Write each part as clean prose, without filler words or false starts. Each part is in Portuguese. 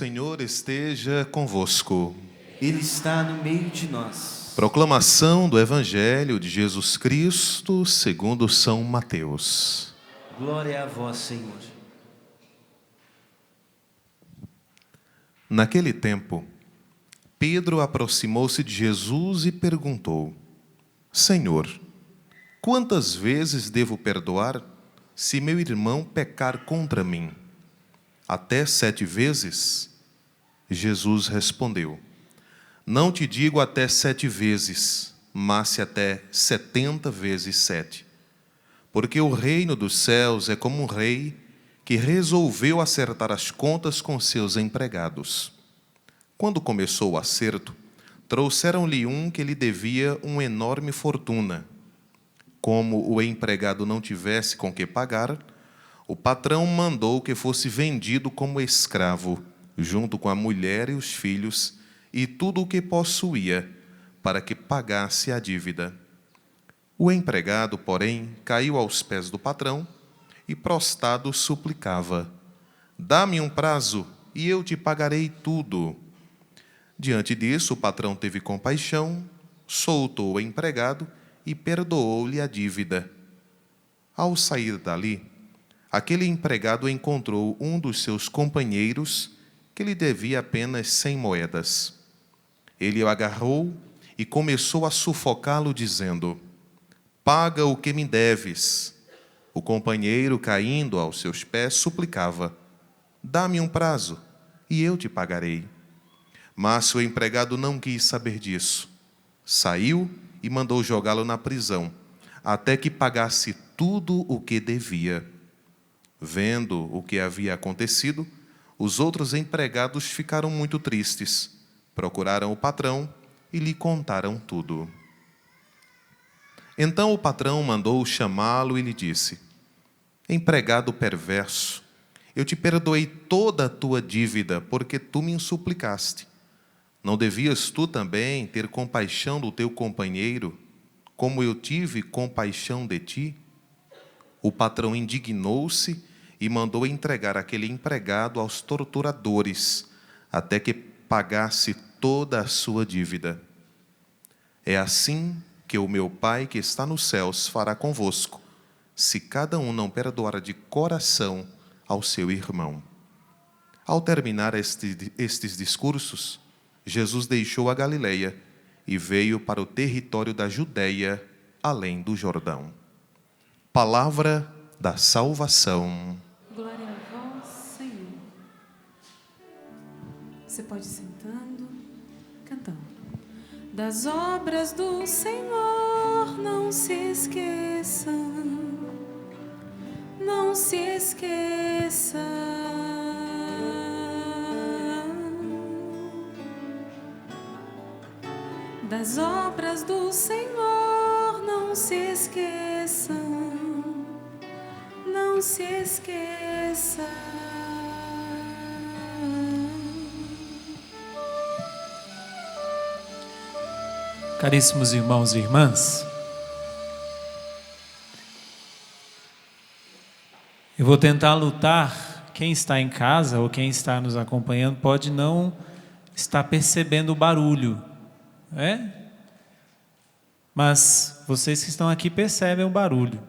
Senhor esteja convosco. Ele está no meio de nós. Proclamação do Evangelho de Jesus Cristo segundo São Mateus. Glória a vós, Senhor. Naquele tempo, Pedro aproximou-se de Jesus e perguntou: Senhor, quantas vezes devo perdoar se meu irmão pecar contra mim? Até 7 vezes? Jesus respondeu: Não te digo até 7 vezes, mas se até 70 vezes 7. Porque o reino dos céus é como um rei que resolveu acertar as contas com seus empregados. Quando começou o acerto, trouxeram-lhe um que lhe devia uma enorme fortuna. Como o empregado não tivesse com que pagar, o patrão mandou que fosse vendido como escravo, junto com a mulher e os filhos, e tudo o que possuía, para que pagasse a dívida. O empregado, porém, caiu aos pés do patrão e, prostrado, suplicava: Dá-me um prazo, e eu te pagarei tudo. Diante disso, o patrão teve compaixão, soltou o empregado e perdoou-lhe a dívida. Ao sair dali, aquele empregado encontrou um dos seus companheiros que lhe devia apenas 100 moedas. Ele o agarrou e começou a sufocá-lo, dizendo: Paga o que me deves. O companheiro, caindo aos seus pés, suplicava: Dá-me um prazo, e eu te pagarei. Mas o empregado não quis saber disso. Saiu e mandou jogá-lo na prisão, até que pagasse tudo o que devia. Vendo o que havia acontecido, os outros empregados ficaram muito tristes. Procuraram o patrão e lhe contaram tudo. Então o patrão mandou chamá-lo e lhe disse: Empregado perverso, eu te perdoei toda a tua dívida, porque tu me suplicaste. Não devias tu também ter compaixão do teu companheiro, como eu tive compaixão de ti? O patrão indignou-se e mandou entregar aquele empregado aos torturadores, até que pagasse toda a sua dívida. É assim que o meu Pai que está nos céus fará convosco, se cada um não perdoar de coração ao seu irmão. Ao terminar estes discursos, Jesus deixou a Galileia e veio para o território da Judeia, além do Jordão. Palavra da salvação. Glória a vós, Senhor. Você pode ir sentando, cantando. Das obras do Senhor não se esqueça, não se esqueça. Das obras do Senhor não se esqueça, não se esqueça. Caríssimos irmãos e irmãs, eu vou tentar lutar. Quem está em casa ou quem está nos acompanhando pode não estar percebendo o barulho, mas vocês que estão aqui percebem o barulho.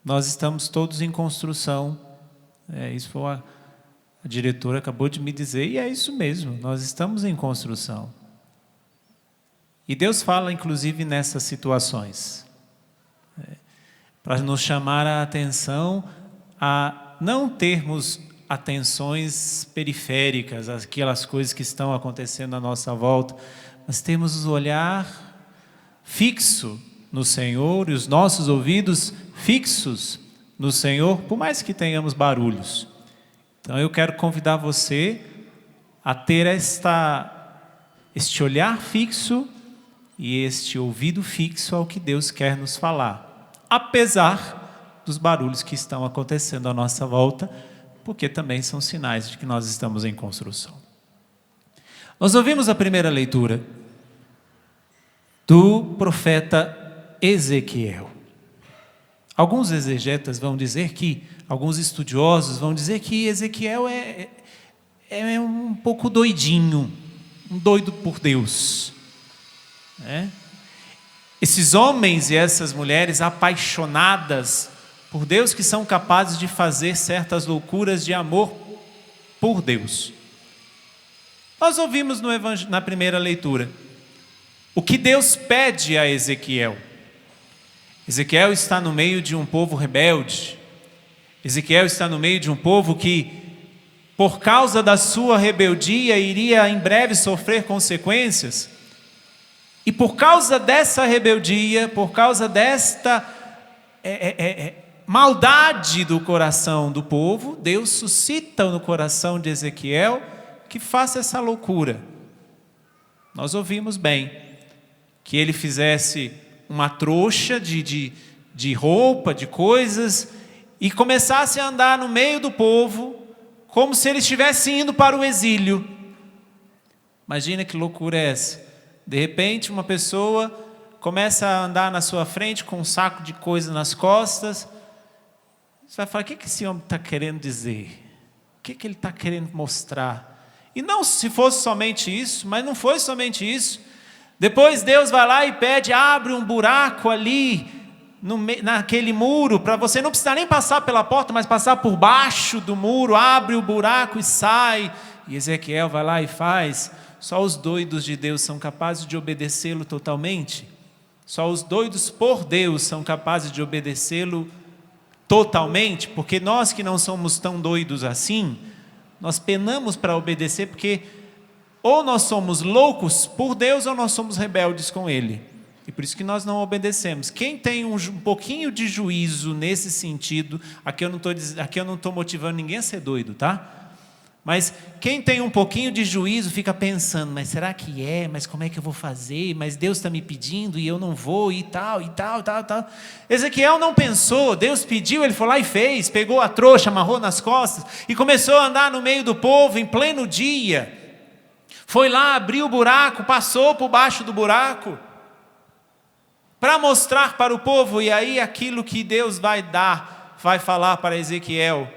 Nós estamos todos em construção. Isso foi a diretora acabou de me dizer, e é isso mesmo, nós estamos em construção. E Deus fala, inclusive, nessas situações, para nos chamar a atenção a não termos atenções periféricas, aquelas coisas que estão acontecendo à nossa volta, mas temos o olhar fixo no Senhor e os nossos ouvidos fixos no Senhor, por mais que tenhamos barulhos. Então eu quero convidar você a ter este olhar fixo e este ouvido fixo ao que Deus quer nos falar, apesar dos barulhos que estão acontecendo à nossa volta, porque também são sinais de que nós estamos em construção. Nós ouvimos a primeira leitura do profeta Ezequiel. Alguns exegetas vão dizer que, alguns estudiosos vão dizer que Ezequiel é é um pouco doidinho, um doido por Deus, né? Esses homens e essas mulheres apaixonadas por Deus, que são capazes de fazer certas loucuras de amor por Deus. Nós ouvimos na primeira leitura o que Deus pede a Ezequiel. Ezequiel está no meio de um povo rebelde. Ezequiel está no meio de um povo que, por causa da sua rebeldia, iria em breve sofrer consequências. E por causa dessa rebeldia, por causa desta maldade do coração do povo, Deus suscita no coração de Ezequiel que faça essa loucura. Nós ouvimos bem que ele fizesse uma trouxa de roupa, de coisas, e começasse a andar no meio do povo, como se ele estivesse indo para o exílio. Imagina que loucura é essa. De repente, uma pessoa começa a andar na sua frente com um saco de coisa nas costas. Você vai falar, o que esse homem está querendo dizer? O que ele está querendo mostrar? E não se fosse somente isso, mas não foi somente isso. Depois Deus vai lá e pede, abre um buraco ali, naquele muro, para você não precisar nem passar pela porta, mas passar por baixo do muro, abre o buraco e sai. E Ezequiel vai lá e faz. Só os doidos de Deus são capazes de obedecê-lo totalmente. Só os doidos por Deus são capazes de obedecê-lo totalmente, porque nós que não somos tão doidos assim, nós penamos para obedecer, porque ou nós somos loucos por Deus ou nós somos rebeldes com Ele. E por isso que nós não obedecemos. Quem tem um pouquinho de juízo nesse sentido, aqui eu não estou motivando ninguém a ser doido, tá? Mas quem tem um pouquinho de juízo fica pensando, mas será que é? Mas como é que eu vou fazer? Mas Deus está me pedindo e eu não vou e tal. Ezequiel não pensou, Deus pediu, ele foi lá e fez, pegou a trouxa, amarrou nas costas e começou a andar no meio do povo em pleno dia. Foi lá, abriu o buraco, passou por baixo do buraco, para mostrar para o povo, e aí aquilo que Deus vai falar para Ezequiel,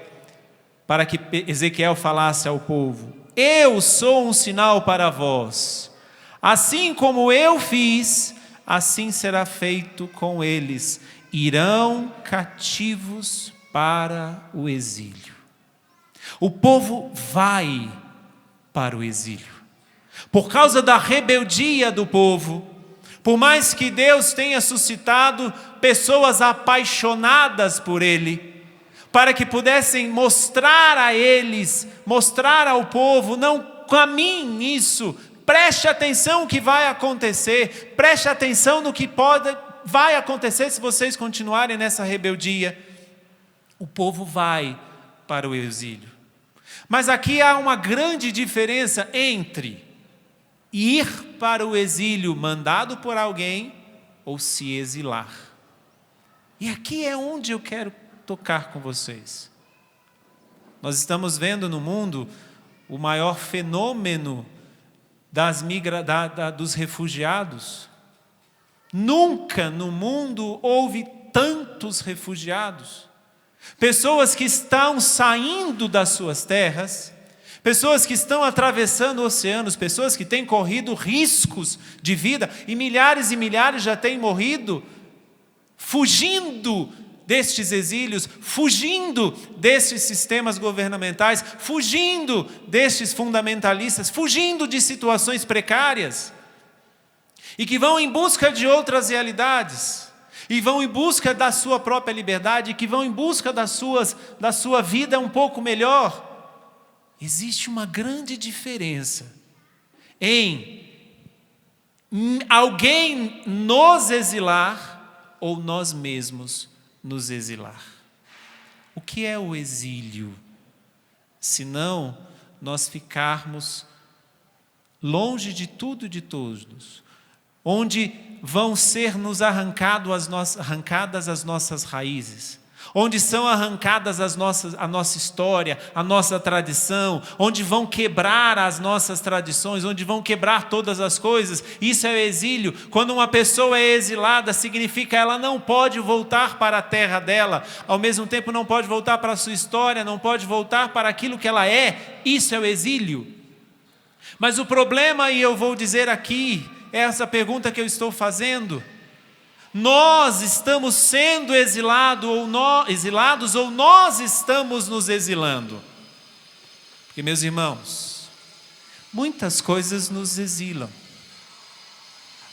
para que Ezequiel falasse ao povo: eu sou um sinal para vós, assim como eu fiz, assim será feito com eles, irão cativos para o exílio. O povo vai para o exílio, por causa da rebeldia do povo. Por mais que Deus tenha suscitado pessoas apaixonadas por Ele, para que pudessem mostrar a eles, mostrar ao povo, não caminhe nisso, preste atenção no que vai acontecer, preste atenção no que vai acontecer se vocês continuarem nessa rebeldia. O povo vai para o exílio. Mas aqui há uma grande diferença entre ir para o exílio mandado por alguém ou se exilar. E aqui é onde eu quero tocar com vocês. Nós estamos vendo no mundo o maior fenômeno dos refugiados. Nunca no mundo houve tantos refugiados. Pessoas que estão saindo das suas terras, pessoas que estão atravessando oceanos, pessoas que têm corrido riscos de vida, e milhares já têm morrido fugindo destes exílios, fugindo destes sistemas governamentais, fugindo destes fundamentalistas, fugindo de situações precárias, e que vão em busca de outras realidades, e vão em busca da sua própria liberdade, e que vão em busca da sua vida um pouco melhor. Existe uma grande diferença em alguém nos exilar ou nós mesmos nos exilar. O que é o exílio? Senão nós ficarmos longe de tudo e de todos, onde vão ser nos arrancadas as nossas raízes, onde são arrancadas a nossa história, a nossa tradição, onde vão quebrar as nossas tradições, onde vão quebrar todas as coisas. Isso é o exílio. Quando uma pessoa é exilada, significa ela não pode voltar para a terra dela, ao mesmo tempo não pode voltar para a sua história, não pode voltar para aquilo que ela é. Isso é o exílio. Mas o problema, e eu vou dizer aqui, é essa pergunta que eu estou fazendo: nós estamos sendo exilados ou nós estamos nos exilando? Porque, meus irmãos, muitas coisas nos exilam.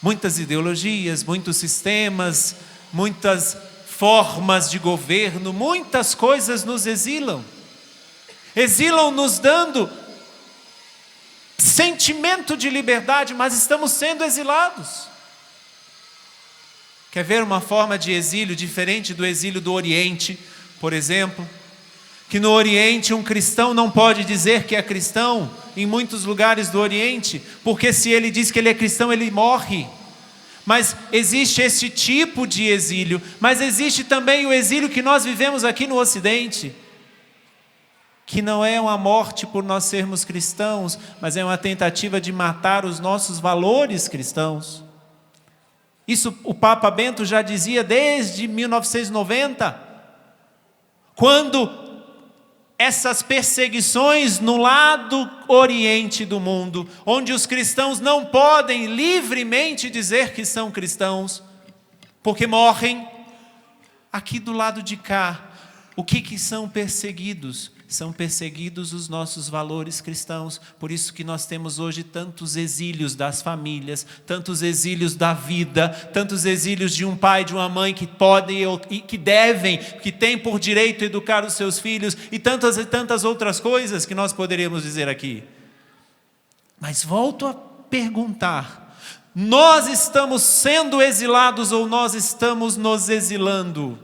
Muitas ideologias, muitos sistemas, muitas formas de governo, muitas coisas nos exilam. Exilam nos dando sentimento de liberdade, mas estamos sendo exilados. Quer ver uma forma de exílio diferente do exílio do Oriente, por exemplo? Que no Oriente um cristão não pode dizer que é cristão, em muitos lugares do Oriente, porque se ele diz que ele é cristão, ele morre. Mas existe esse tipo de exílio, mas existe também o exílio que nós vivemos aqui no Ocidente, que não é uma morte por nós sermos cristãos, mas é uma tentativa de matar os nossos valores cristãos. Isso o Papa Bento já dizia desde 1990, quando essas perseguições no lado oriente do mundo, onde os cristãos não podem livremente dizer que são cristãos, porque morrem. Aqui do lado de cá, o que são perseguidos? São perseguidos os nossos valores cristãos. Por isso que nós temos hoje tantos exílios das famílias, tantos exílios da vida, tantos exílios de um pai, de uma mãe que podem e que devem, que têm por direito educar os seus filhos, e tantas outras coisas que nós poderíamos dizer aqui. Mas volto a perguntar: nós estamos sendo exilados ou nós estamos nos exilando?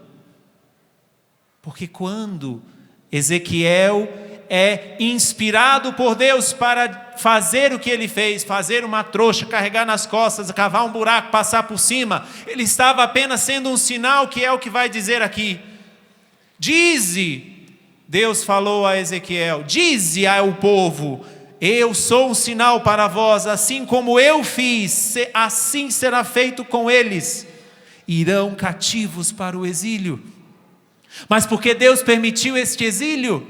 Porque quando Ezequiel é inspirado por Deus para fazer o que ele fez, fazer uma trouxa, carregar nas costas, cavar um buraco, passar por cima, ele estava apenas sendo um sinal, que é o que vai dizer aqui. Dize, Deus falou a Ezequiel, dize ao povo: eu sou um sinal para vós, assim como eu fiz, assim será feito com eles. Irão cativos para o exílio. Mas por que Deus permitiu este exílio?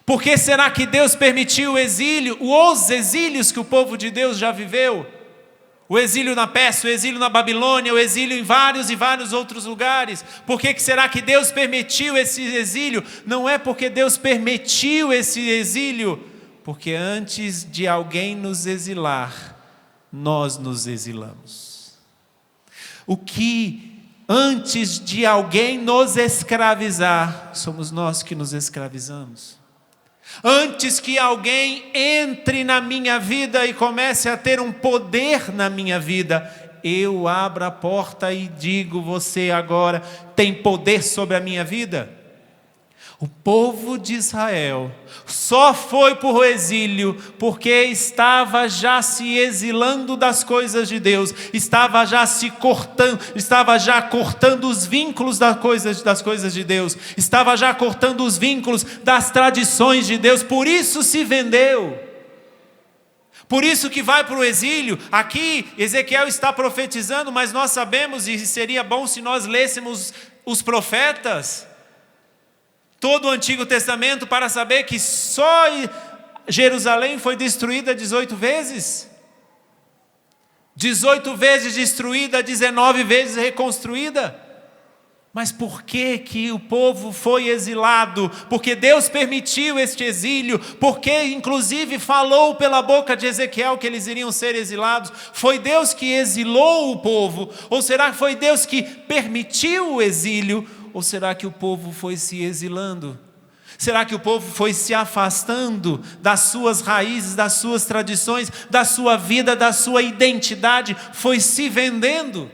Por que será que Deus permitiu o exílio, os exílios que o povo de Deus já viveu? O exílio na Pérsia, o exílio na Babilônia, o exílio em vários e vários outros lugares. Por que será que Deus permitiu esse exílio? Não é porque Deus permitiu esse exílio, porque antes de alguém nos exilar, nós nos exilamos. O que antes de alguém nos escravizar, somos nós que nos escravizamos. Antes que alguém entre na minha vida e comece a ter um poder na minha vida, eu abro a porta e digo: você agora tem poder sobre a minha vida. O povo de Israel só foi para o exílio porque estava já se exilando das coisas de Deus, estava já cortando os vínculos das coisas de Deus, estava já cortando os vínculos das tradições de Deus, por isso se vendeu. Por isso que vai para o exílio. Aqui Ezequiel está profetizando, mas nós sabemos, e seria bom se nós lêssemos os profetas, todo o Antigo Testamento, para saber que só Jerusalém foi destruída 18 vezes. 18 vezes destruída, 19 vezes reconstruída. Mas por que o povo foi exilado? Porque Deus permitiu este exílio, porque inclusive falou pela boca de Ezequiel que eles iriam ser exilados. Foi Deus que exilou o povo? Ou será que foi Deus que permitiu o exílio? Ou será que o povo foi se exilando? Será que o povo foi se afastando das suas raízes, das suas tradições, da sua vida, da sua identidade? Foi se vendendo?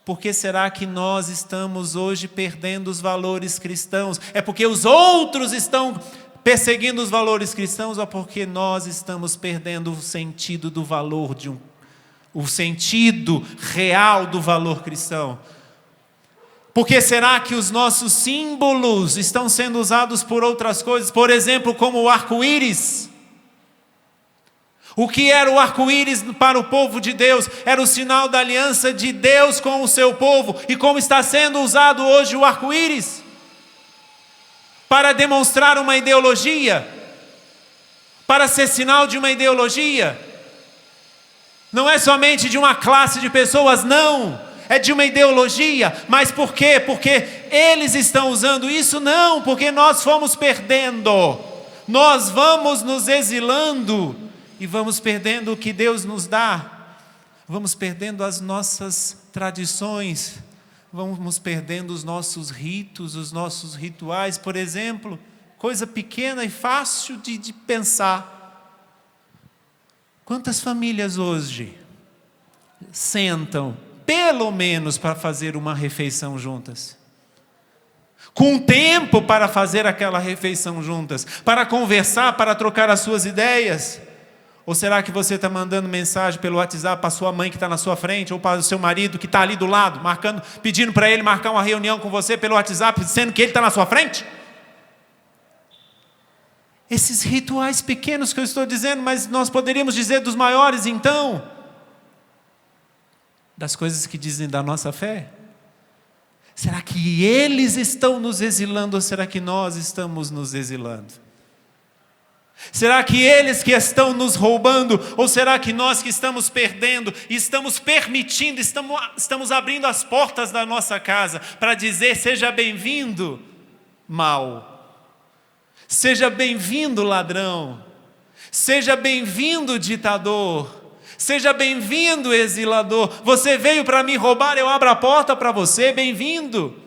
Por que será que nós estamos hoje perdendo os valores cristãos? É porque os outros estão perseguindo os valores cristãos, ou porque nós estamos perdendo o sentido do valor o sentido real do valor cristão? Porque será que os nossos símbolos estão sendo usados por outras coisas? Por exemplo, como o arco-íris. O que era o arco-íris para o povo de Deus? Era o sinal da aliança de Deus com o seu povo. E como está sendo usado hoje o arco-íris? Para demonstrar uma ideologia? Para ser sinal de uma ideologia? Não é somente de uma classe de pessoas, não. É de uma ideologia. Mas por quê? Porque eles estão usando isso? Não, porque nós fomos perdendo. Nós vamos nos exilando. E vamos perdendo o que Deus nos dá. Vamos perdendo as nossas tradições. Vamos perdendo os nossos ritos, os nossos rituais. Por exemplo, coisa pequena e fácil de pensar. Quantas famílias hoje sentam, pelo menos, para fazer uma refeição juntas? Com tempo para fazer aquela refeição juntas, para conversar, para trocar as suas ideias. Ou será que você está mandando mensagem pelo WhatsApp para sua mãe que está na sua frente, ou para o seu marido que está ali do lado, pedindo para ele marcar uma reunião com você pelo WhatsApp, sendo que ele está na sua frente? Esses rituais pequenos que eu estou dizendo, mas nós poderíamos dizer dos maiores então, das coisas que dizem da nossa fé. Será que eles estão nos exilando, ou será que nós estamos nos exilando? Será que eles que estão nos roubando, ou será que nós que estamos perdendo, estamos permitindo, estamos abrindo as portas da nossa casa para dizer: seja bem-vindo, mal, seja bem-vindo, ladrão, seja bem-vindo, ditador, seja bem-vindo, exilador. Você veio para me roubar, eu abro a porta para você, bem-vindo.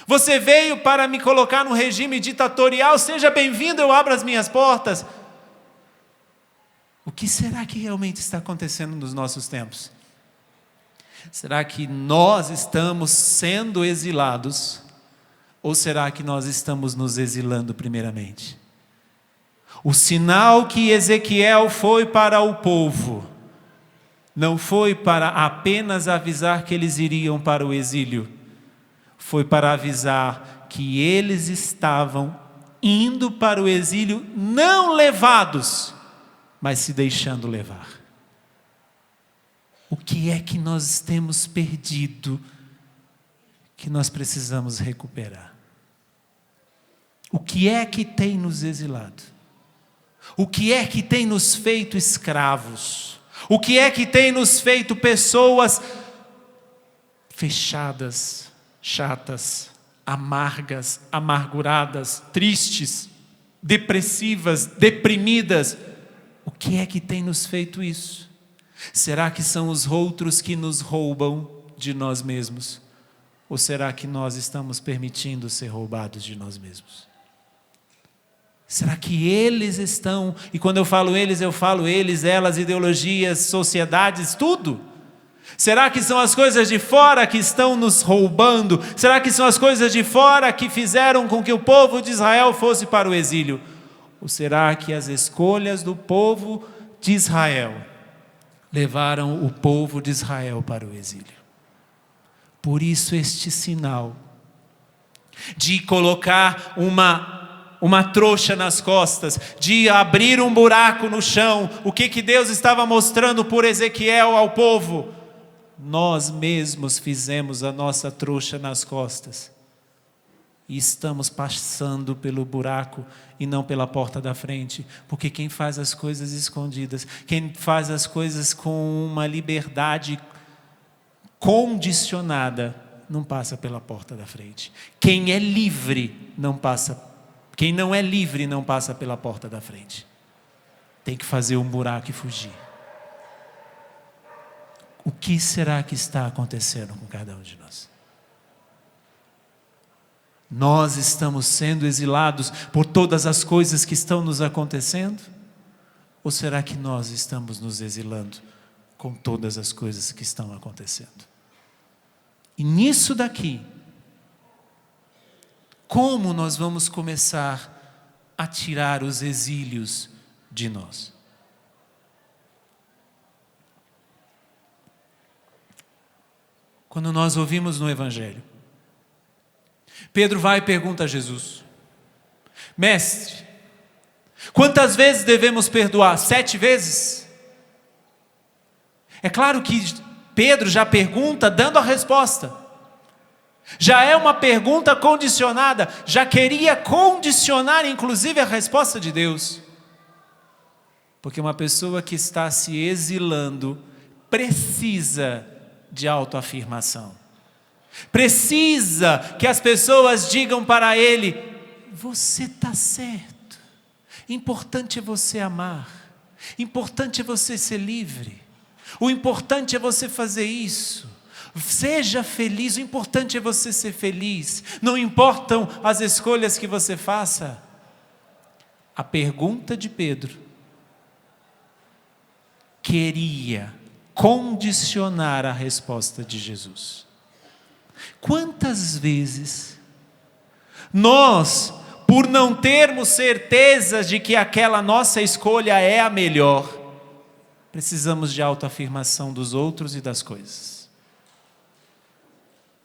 Você veio para me colocar no regime ditatorial, seja bem-vindo, eu abro as minhas portas. O que será que realmente está acontecendo nos nossos tempos? Será que nós estamos sendo exilados? Ou será que nós estamos nos exilando primeiramente? O sinal que Ezequiel foi para o povo, não foi para apenas avisar que eles iriam para o exílio, foi para avisar que eles estavam indo para o exílio, não levados, mas se deixando levar. O que é que nós temos perdido, que nós precisamos recuperar? O que é que tem nos exilado? O que é que tem nos feito escravos? O que é que tem nos feito pessoas fechadas, chatas, amargas, amarguradas, tristes, depressivas, deprimidas? O que é que tem nos feito isso? Será que são os outros que nos roubam de nós mesmos? Ou será que nós estamos permitindo ser roubados de nós mesmos? Será que eles estão, e quando eu falo eles, elas, ideologias, sociedades, tudo? Será que são as coisas de fora que estão nos roubando? Será que são as coisas de fora que fizeram com que o povo de Israel fosse para o exílio? Ou será que as escolhas do povo de Israel levaram o povo de Israel para o exílio? Por isso este sinal de colocar uma trouxa nas costas, de abrir um buraco no chão, o que Deus estava mostrando por Ezequiel ao povo? Nós mesmos fizemos a nossa trouxa nas costas e estamos passando pelo buraco e não pela porta da frente, porque quem faz as coisas escondidas, quem faz as coisas com uma liberdade condicionada, não passa pela porta da frente. Quem é livre não passa, quem não é livre não passa pela porta da frente. Tem que fazer um buraco e fugir. O que será que está acontecendo com cada um de nós? Nós estamos sendo exilados por todas as coisas que estão nos acontecendo? Ou será que nós estamos nos exilando com todas as coisas que estão acontecendo? E nisso daqui, como nós vamos começar a tirar os exílios de nós? Quando nós ouvimos no Evangelho Pedro vai e pergunta a Jesus: Mestre, quantas vezes devemos perdoar? 7 vezes? É claro que Pedro já pergunta dando a resposta. Já é uma pergunta condicionada, já queria condicionar inclusive a resposta de Deus. Porque uma pessoa que está se exilando precisa de autoafirmação. Precisa que as pessoas digam para ele: você está certo. Importante é você amar. Importante é você ser livre. O importante é você fazer isso. Seja feliz, o importante é você ser feliz. Não importam as escolhas que você faça. A pergunta de Pedro queria condicionar a resposta de Jesus. Quantas vezes nós, por não termos certeza de que aquela nossa escolha é a melhor, precisamos de autoafirmação dos outros e das coisas?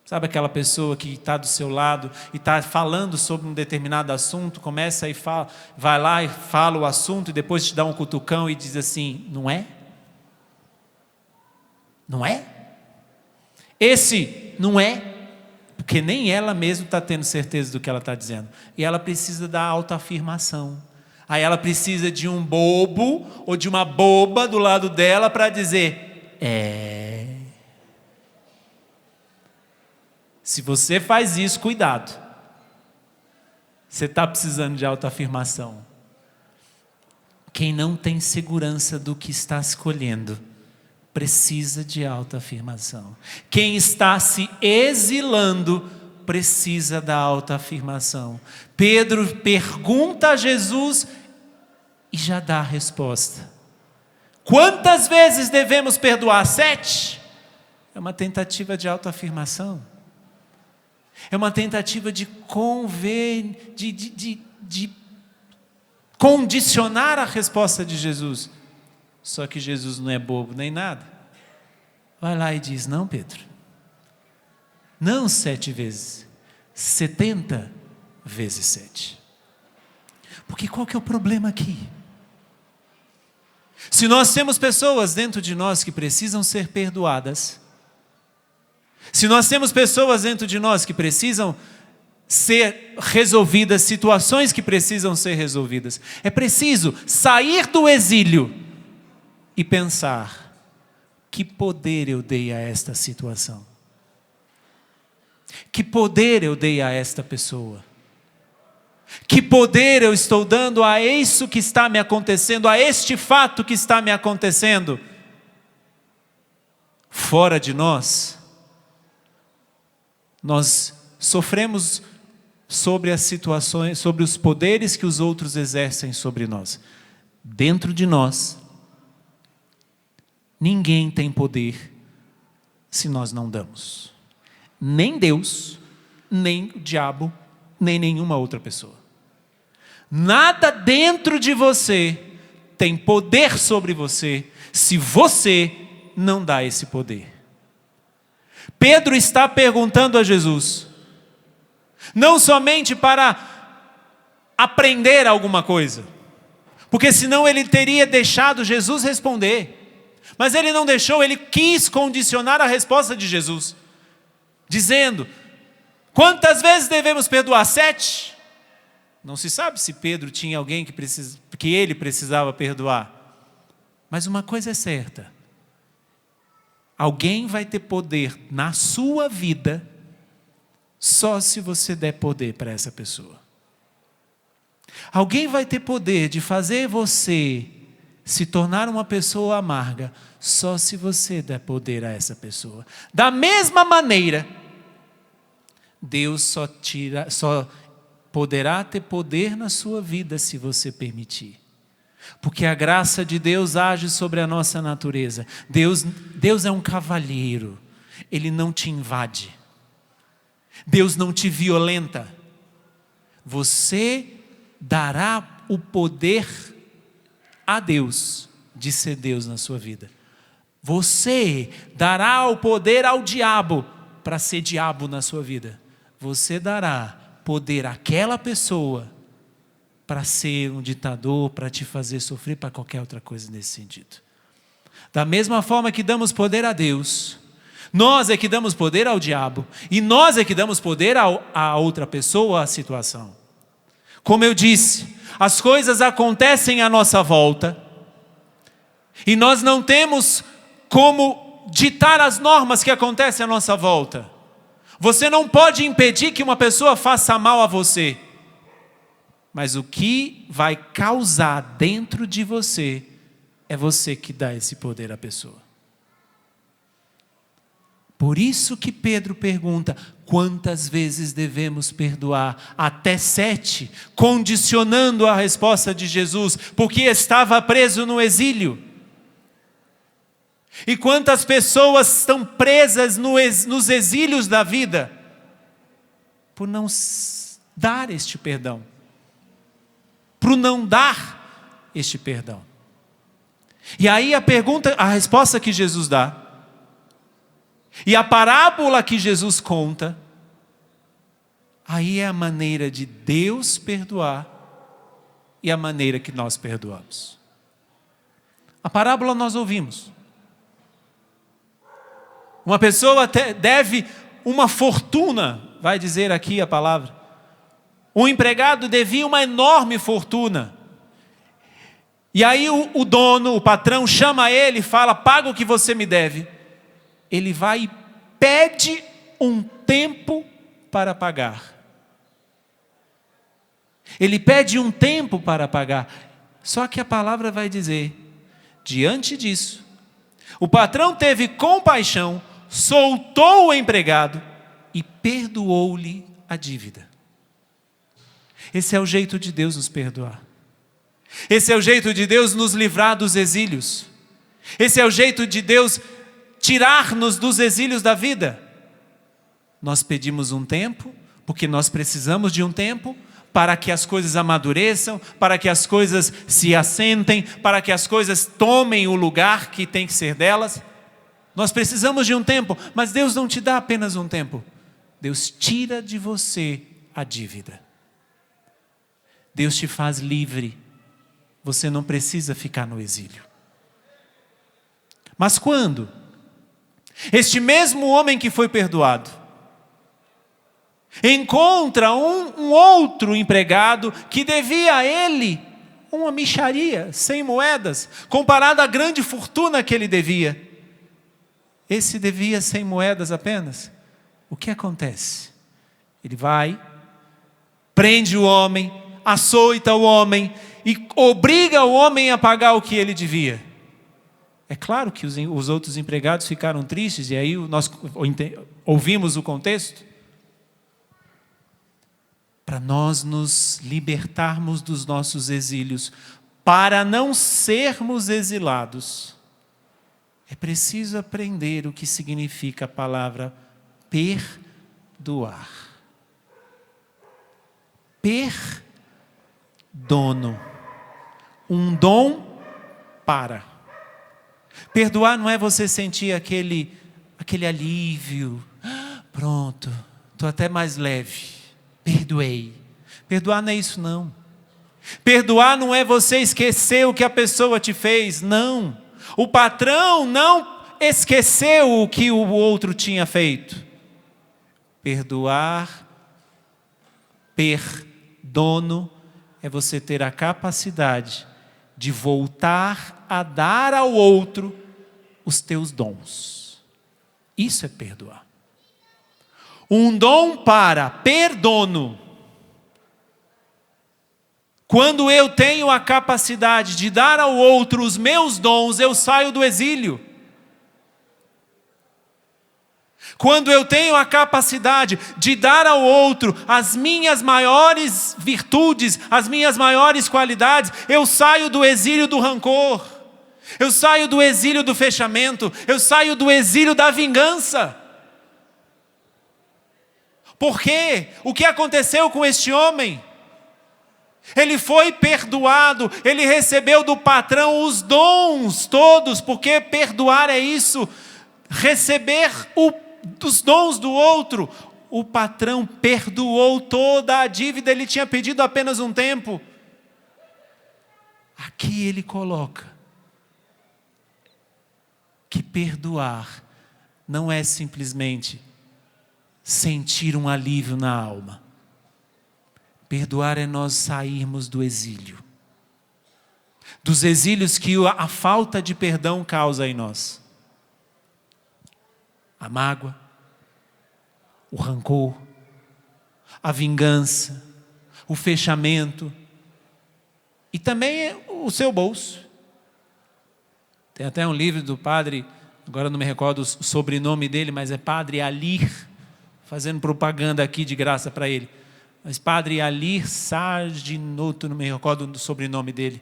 Sabe aquela pessoa que está do seu lado e está falando sobre um determinado assunto, começa e fala, vai lá e fala o assunto e depois te dá um cutucão e diz assim: não é? Não é? Esse não é? Porque nem ela mesma está tendo certeza do que ela está dizendo. E ela precisa da autoafirmação. Aí ela precisa de um bobo ou de uma boba do lado dela para dizer: é. Se você faz isso, cuidado. Você está precisando de autoafirmação. Quem não tem segurança do que está escolhendo precisa de autoafirmação. Quem está se exilando precisa da autoafirmação. Pedro pergunta a Jesus e já dá a resposta. Quantas vezes devemos perdoar? 7? É uma tentativa de autoafirmação. É uma tentativa de condicionar a resposta de Jesus. Só que Jesus não é bobo nem nada. Vai lá e diz: não, Pedro. Não 7 vezes. 70 vezes 7. Porque qual que é o problema aqui? Se nós temos pessoas dentro de nós que precisam ser perdoadas, se nós temos pessoas dentro de nós que precisam ser resolvidas, situações que precisam ser resolvidas, é preciso sair do exílio e pensar: que poder eu dei a esta situação? Que poder eu dei a esta pessoa? Que poder eu estou dando a isso que está me acontecendo, a este fato que está me acontecendo? Fora de nós, nós sofremos sobre as situações, sobre os poderes que os outros exercem sobre nós. Dentro de nós, ninguém tem poder se nós não damos. Nem Deus, nem o diabo, nem nenhuma outra pessoa. Nada dentro de você tem poder sobre você se você não dá esse poder. Pedro está perguntando a Jesus, não somente para aprender alguma coisa, porque senão ele teria deixado Jesus responder, mas ele não deixou, ele quis condicionar a resposta de Jesus, dizendo: quantas vezes devemos perdoar? 7? Não se sabe se Pedro tinha alguém que ele precisava perdoar, mas uma coisa é certa: alguém vai ter poder na sua vida só se você der poder para essa pessoa. Alguém vai ter poder de fazer você se tornar uma pessoa amarga só se você der poder a essa pessoa. Da mesma maneira, Deus só poderá ter poder na sua vida se você permitir. Porque a graça de Deus age sobre a nossa natureza. Deus é um cavalheiro. Ele não te invade. Deus não te violenta. Você dará o poder a Deus de ser Deus na sua vida. Você dará o poder ao diabo para ser diabo na sua vida. você dará poder àquela pessoa para ser um ditador, para te fazer sofrer, para qualquer outra coisa nesse sentido. Da mesma forma que damos poder a Deus, nós é que damos poder ao diabo, e nós é que damos poder a outra pessoa, à situação. Como eu disse, as coisas acontecem à nossa volta, e nós não temos como ditar as normas que acontecem à nossa volta. Você não pode impedir que uma pessoa faça mal a você, mas o que vai causar dentro de você, é você que dá esse poder à pessoa. Por isso que Pedro pergunta, quantas vezes devemos perdoar? Até 7, condicionando a resposta de Jesus, porque estava preso no exílio. E quantas pessoas estão presas nos exílios da vida, por não dar este perdão, por não dar este perdão. E aí a resposta que Jesus dá, e a parábola que Jesus conta, aí é a maneira de Deus perdoar e a maneira que nós perdoamos. A parábola nós ouvimos. Uma pessoa deve uma fortuna, vai dizer aqui a palavra. Um empregado devia uma enorme fortuna. E aí o dono, o patrão, chama ele e fala, paga o que você me deve. Ele vai e pede um tempo para pagar. Ele pede um tempo para pagar. Só que a palavra vai dizer, diante disso, o patrão teve compaixão, soltou o empregado e perdoou-lhe a dívida. Esse é o jeito de Deus nos perdoar. Esse é o jeito de Deus nos livrar dos exílios. Esse é o jeito de Deus tirar-nos dos exílios da vida. Nós pedimos um tempo, porque nós precisamos de um tempo para que as coisas amadureçam, para que as coisas se assentem, para que as coisas tomem o lugar que tem que ser delas. Nós precisamos de um tempo, mas Deus não te dá apenas um tempo. Deus tira de você a dívida. Deus te faz livre. Você não precisa ficar no exílio. Mas quando este mesmo homem que foi perdoado encontra um outro empregado que devia a ele uma mixaria, 100 moedas, comparado à grande fortuna que ele devia. Esse devia 100 moedas apenas. O que acontece? Ele vai, prende o homem, açoita o homem e obriga o homem a pagar o que ele devia. É claro que os outros empregados ficaram tristes, e aí nós ouvimos o contexto. Para nós nos libertarmos dos nossos exílios, para não sermos exilados, é preciso aprender o que significa a palavra perdoar. Perdono. Um dom para. Perdoar não é você sentir aquele alívio. Pronto, estou até mais leve. Perdoei. Perdoar não é isso não. Perdoar não é você esquecer o que a pessoa te fez. Não. O patrão não esqueceu o que o outro tinha feito. Perdoar, perdono, é você ter a capacidade de voltar a dar ao outro os teus dons. Isso é perdoar. Um dom para perdono. Quando eu tenho a capacidade de dar ao outro os meus dons, eu saio do exílio. Quando eu tenho a capacidade de dar ao outro as minhas maiores virtudes, as minhas maiores qualidades, eu saio do exílio do rancor, eu saio do exílio do fechamento, eu saio do exílio da vingança. Por quê? O que aconteceu com este homem? Ele foi perdoado, ele recebeu do patrão os dons todos, porque perdoar é isso, receber os dons do outro, o patrão perdoou toda a dívida, ele tinha pedido apenas um tempo. Aqui ele coloca que perdoar não é simplesmente sentir um alívio na alma. Perdoar é nós sairmos do exílio. Dos exílios que a falta de perdão causa em nós. A mágoa, o rancor, a vingança, o fechamento e também o seu bolso. Tem até um livro do padre, agora não me recordo o sobrenome dele, mas é Padre Alir, fazendo propaganda aqui de graça para ele. Mas Padre Alir Sarginoto, não me recordo do sobrenome dele,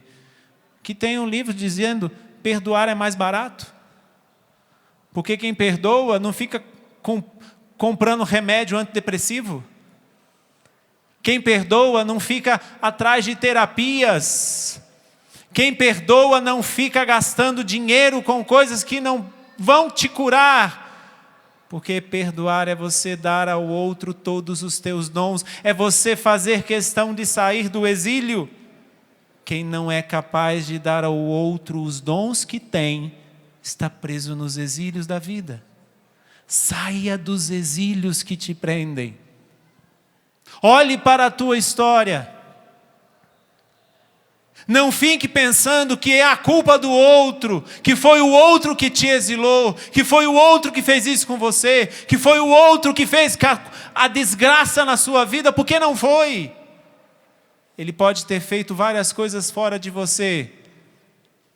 que tem um livro dizendo: perdoar é mais barato. Porque quem perdoa não fica comprando remédio antidepressivo. Quem perdoa não fica atrás de terapias. Quem perdoa não fica gastando dinheiro com coisas que não vão te curar. Porque perdoar é você dar ao outro todos os teus dons. É você fazer questão de sair do exílio. Quem não é capaz de dar ao outro os dons que tem, está preso nos exílios da vida. Saia dos exílios que te prendem. Olhe para a tua história. Não fique pensando que é a culpa do outro, que foi o outro que te exilou, que foi o outro que fez isso com você, que foi o outro que fez a desgraça na sua vida, porque não foi. Ele pode ter feito várias coisas fora de você,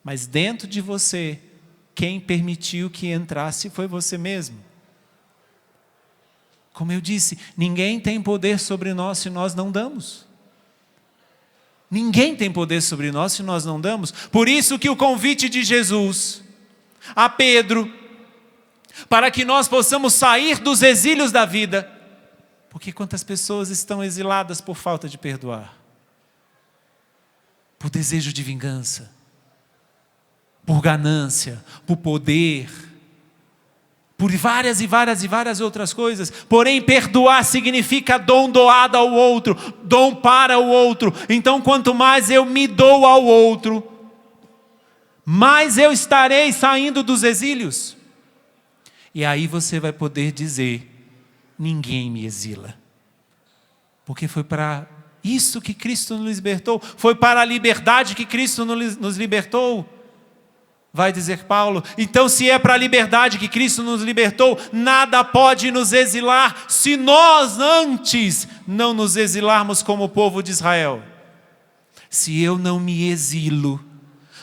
mas dentro de você, quem permitiu que entrasse foi você mesmo. Como eu disse, ninguém tem poder sobre nós se nós não damos. Ninguém tem poder sobre nós se nós não damos. Por isso que o convite de Jesus a Pedro, para que nós possamos sair dos exílios da vida, porque quantas pessoas estão exiladas por falta de perdoar, por desejo de vingança, por ganância, por poder, por várias outras coisas. Porém, perdoar significa dom doado ao outro, dom para o outro. Então, quanto mais eu me dou ao outro, mais eu estarei saindo dos exílios. E aí você vai poder dizer: ninguém me exila. Porque foi para isso que Cristo nos libertou, foi para a liberdade que Cristo nos libertou. Vai dizer Paulo: então, se é para a liberdade que Cristo nos libertou, nada pode nos exilar, se nós antes não nos exilarmos como o povo de Israel. Se eu não me exilo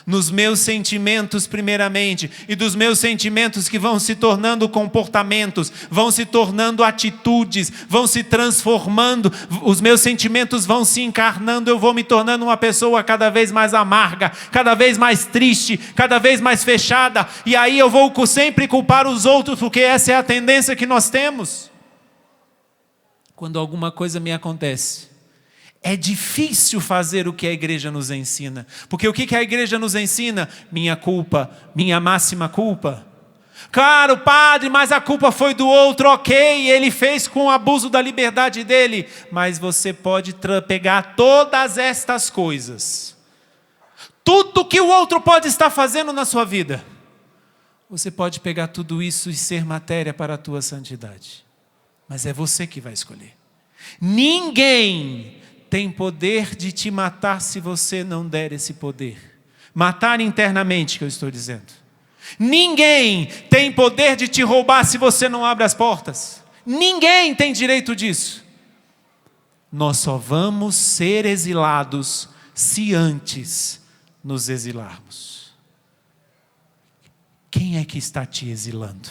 nos meus sentimentos primeiramente, e dos meus sentimentos que vão se tornando comportamentos, vão se tornando atitudes, vão se transformando, os meus sentimentos vão se encarnando, eu vou me tornando uma pessoa cada vez mais amarga, cada vez mais triste, cada vez mais fechada, e aí eu vou sempre culpar os outros, porque essa é a tendência que nós temos. Quando alguma coisa me acontece, é difícil fazer o que a igreja nos ensina. Porque o que a igreja nos ensina? Minha culpa, minha máxima culpa. Claro, padre, mas a culpa foi do outro, ok, ele fez com o abuso da liberdade dele. Mas você pode pegar todas estas coisas, tudo que o outro pode estar fazendo na sua vida, você pode pegar tudo isso e ser matéria para a tua santidade. Mas é você que vai escolher. Ninguém tem poder de te matar se você não der esse poder. Matar internamente, que eu estou dizendo. Ninguém tem poder de te roubar se você não abre as portas. Ninguém tem direito disso. Nós só vamos ser exilados se antes nos exilarmos. Quem é que está te exilando?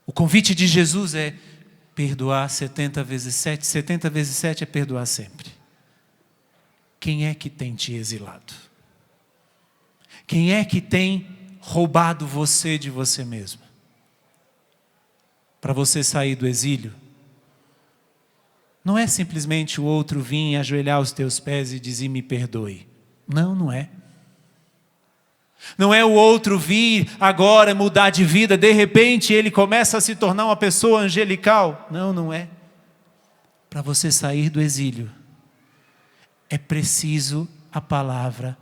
O convite de Jesus é perdoar 70 vezes 7. 70 vezes 7 é perdoar sempre. Quem é que tem te exilado? Quem é que tem roubado você de você mesmo? Para você sair do exílio, não é simplesmente o outro vir ajoelhar aos teus pés e dizer: me perdoe. Não, não é. Não é o outro vir agora mudar de vida, de repente ele começa a se tornar uma pessoa angelical. Não, não é. Para você sair do exílio, é preciso a palavra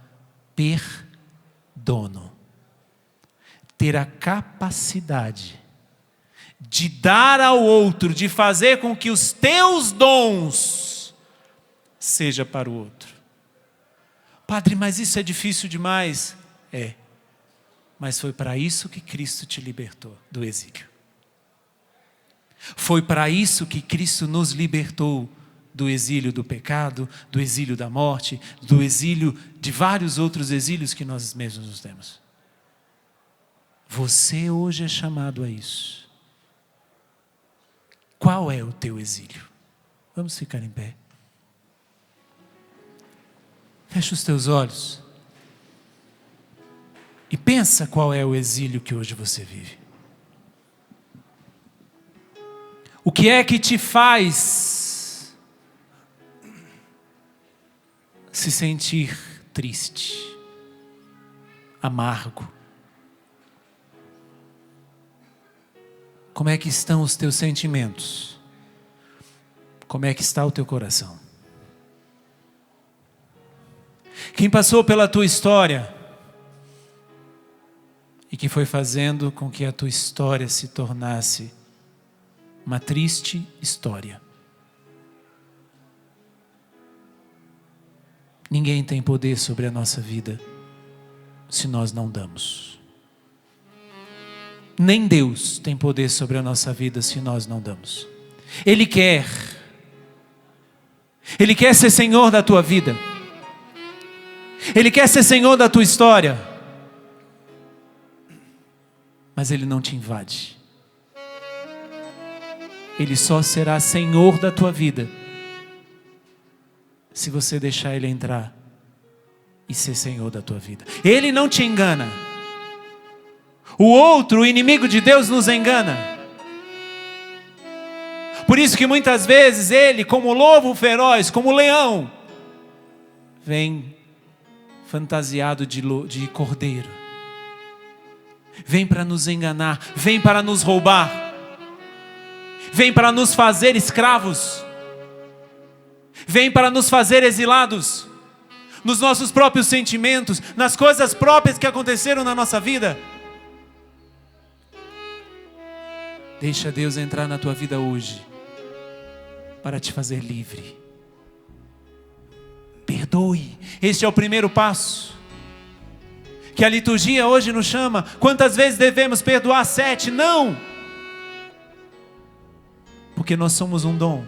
perdono. Ter a capacidade de dar ao outro, de fazer com que os teus dons seja para o outro. Padre, mas isso é difícil demais. É, mas foi para isso que Cristo te libertou do exílio. Foi para isso que Cristo nos libertou do exílio do pecado, do exílio da morte, do exílio de vários outros exílios que nós mesmos nos temos. Você hoje é chamado a isso. Qual é o teu exílio? Vamos ficar em pé. Fecha os teus olhos. E pensa qual é o exílio que hoje você vive. O que é que te faz se sentir triste, amargo? Como é que estão os teus sentimentos? Como é que está o teu coração? Quem passou pela tua história e que foi fazendo com que a tua história se tornasse uma triste história. Ninguém tem poder sobre a nossa vida se nós não damos. Nem Deus tem poder sobre a nossa vida se nós não damos. Ele quer ser Senhor da tua vida. Ele quer ser Senhor da tua história. Mas Ele não te invade. Ele só será Senhor da tua vida se você deixar Ele entrar e ser Senhor da tua vida. Ele não te engana. O outro, o inimigo de Deus, nos engana. Por isso que muitas vezes ele, como lobo feroz, como leão, vem fantasiado de cordeiro. Vem para nos enganar, vem para nos roubar. Vem para nos fazer escravos. Vem para nos fazer exilados. Nos nossos próprios sentimentos, nas coisas próprias que aconteceram na nossa vida. Deixa Deus entrar na tua vida hoje para te fazer livre. Perdoe. Este é o primeiro passo que a liturgia hoje nos chama. Quantas vezes devemos perdoar? 7? Não! Porque nós somos um dom.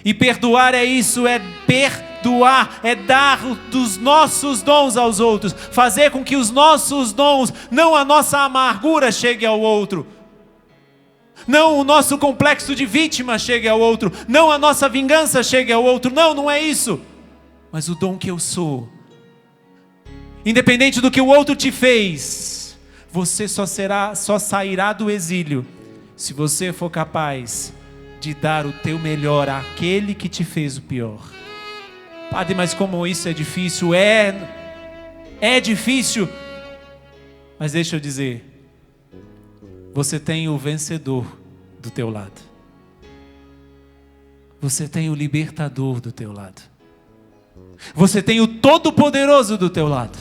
E perdoar é isso, é perdoar, é dar dos nossos dons aos outros, fazer com que os nossos dons, não a nossa amargura chegue ao outro, não o nosso complexo de vítima chegue ao outro, não a nossa vingança chegue ao outro, não é isso, mas o dom que eu sou. Independente do que o outro te fez, você só sairá do exílio se você for capaz de dar o teu melhor àquele que te fez o pior. Padre, mas como isso é difícil? É difícil. Mas deixa eu dizer, você tem o vencedor do teu lado. Você tem o libertador do teu lado. Você tem o Todo-Poderoso do teu lado.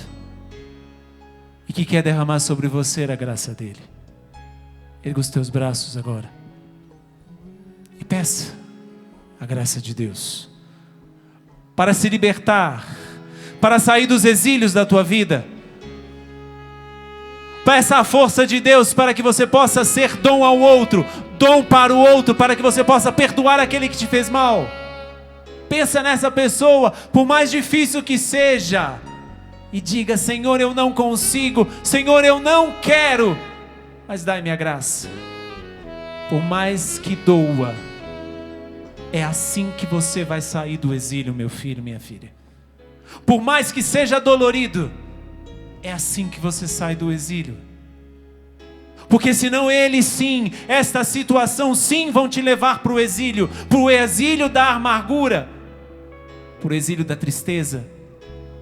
E que quer derramar sobre você a graça dele. Erga os teus braços agora. E peça a graça de Deus. Para se libertar. Para sair dos exílios da tua vida. Peça a força de Deus para que você possa ser dom ao outro. Dom para o outro. Para que você possa perdoar aquele que te fez mal. Pensa nessa pessoa, por mais difícil que seja. E diga: Senhor, eu não consigo. Senhor, eu não quero. Mas dai-me a graça. Por mais que doa, é assim que você vai sair do exílio, meu filho, minha filha. Por mais que seja dolorido, é assim que você sai do exílio. Porque senão ele sim, esta situação sim vão te levar para o exílio da amargura, para o exílio da tristeza,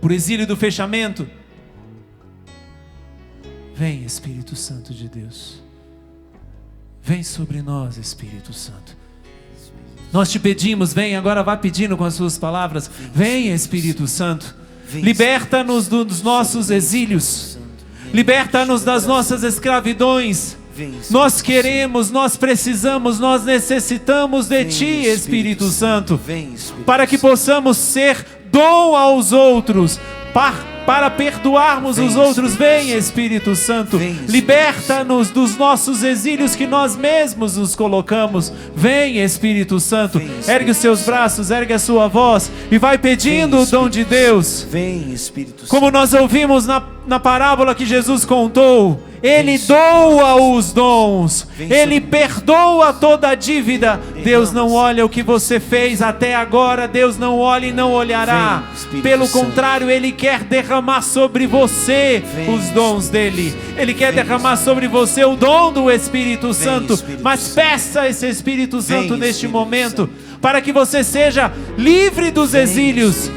para o exílio do fechamento. Vem, Espírito Santo de Deus. Vem sobre nós, Espírito Santo. Nós te pedimos, vem, agora vá pedindo com as suas palavras. Vem, Espírito Santo. Liberta-nos dos nossos exílios. Liberta-nos das nossas escravidões. Nós queremos, nós precisamos, nós necessitamos de Ti, Espírito Santo, para que possamos ser dom aos outros, para perdoarmos os outros. Vem, Espírito Santo, liberta-nos dos nossos exílios que nós mesmos nos colocamos. Vem, Espírito Santo, ergue os seus braços, ergue a sua voz e vai pedindo o dom de Deus. Vem, Espírito Santo. Como nós ouvimos na parábola que Jesus contou, Ele doa os dons, Ele perdoa toda a dívida. Deus não olha o que você fez até agora, Deus não olha e não olhará. Pelo contrário, Ele quer derramar sobre você os dons dEle. Ele quer derramar sobre você o dom do Espírito Santo. Mas peça esse Espírito Santo neste momento, para que você seja livre dos exílios,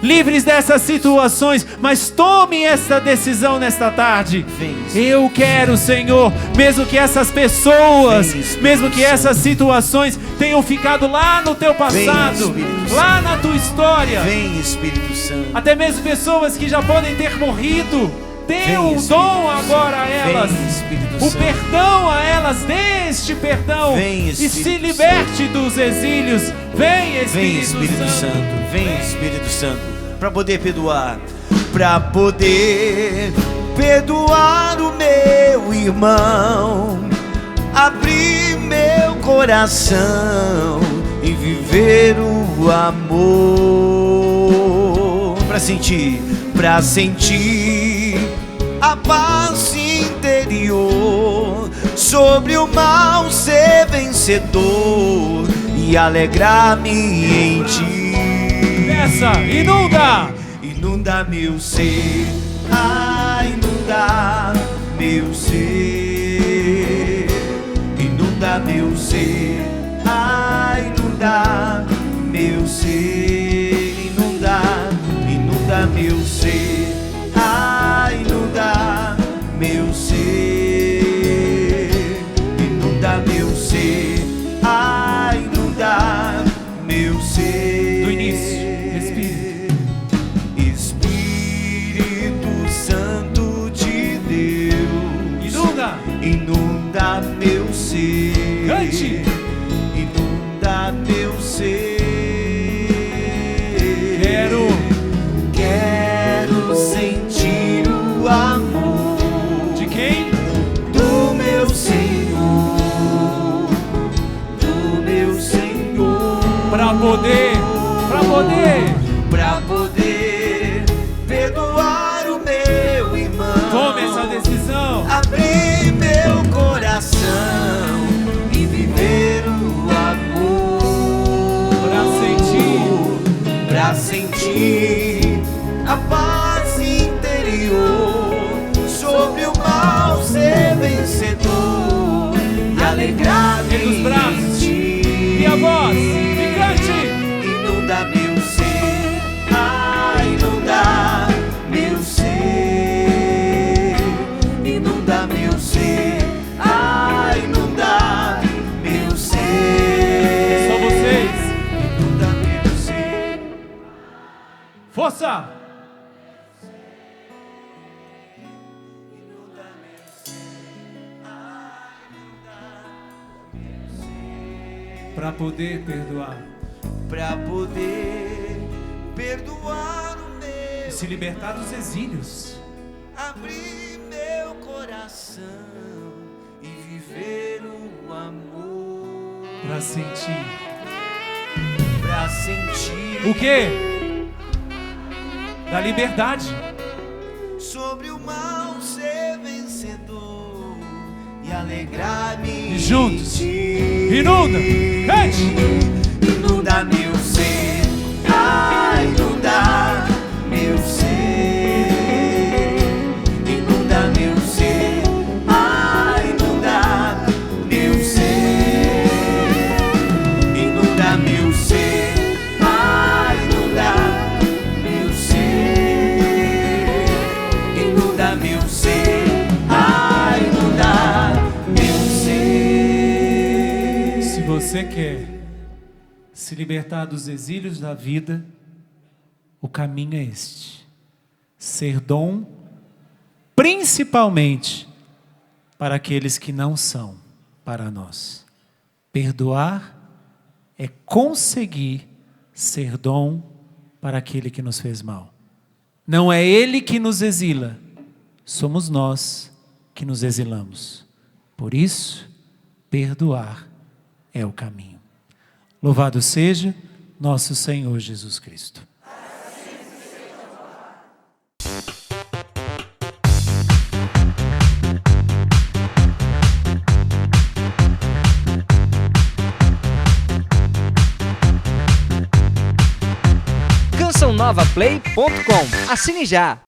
livres dessas situações, mas tome essa decisão nesta tarde. Eu quero, Senhor, mesmo que essas pessoas, mesmo que essas situações tenham ficado lá no teu passado, lá na tua história, Vem, Espírito Santo. até mesmo pessoas que já podem ter morrido, dê o dom agora a elas, o perdão a elas, dê este perdão e se liberte dos exílios. Vem, Espírito Santo. Vem, Espírito Santo. Para poder perdoar, para poder perdoar o meu irmão, abrir meu coração e viver o amor, para sentir a paz interior, sobre o mal ser vencedor e alegrar-me em ti. Inunda meu ser, inunda meu ser, inunda meu ser, inunda meu ser, inunda meu ser, inunda meu ser, inunda meu ser, inunda meu ser. Do início. Inunda meu ser, cante. Inunda meu ser. Quero sentir o amor. De quem? Do meu Senhor, do meu Senhor. Para poder perdoar o meu irmão. Tome essa decisão. Abrir meu coração e viver o amor, pra sentir a paz interior, sobre o mal ser vencedor e alegrar-me em braços e a voz, e cante. Inunda meu ser, inunda meu ser, inunda meu ser, inunda meu ser. Só vocês. Inunda meu ser. Força. Para poder perdoar, Pra poder perdoar o meu, se libertar dos exílios, abrir meu coração e viver o amor, para sentir o o quê? Da liberdade. Sobre o mal ser vencedor e alegrar-me E juntos. em ti. Inunda, cante. Inunda meu ser, inunda meu ser, inunda meu ser, inunda meu ser, inunda meu ser, inunda meu ser, inunda meu ser, você quer se libertar dos exílios da vida, o caminho é este: ser dom, principalmente para aqueles que não são para nós. Perdoar é conseguir ser dom para aquele que nos fez mal. Não é ele que nos exila, somos nós que nos exilamos. Por isso, perdoar é o caminho. Louvado seja nosso Senhor Jesus Cristo. CançãoNovaPlay.com. Assine já!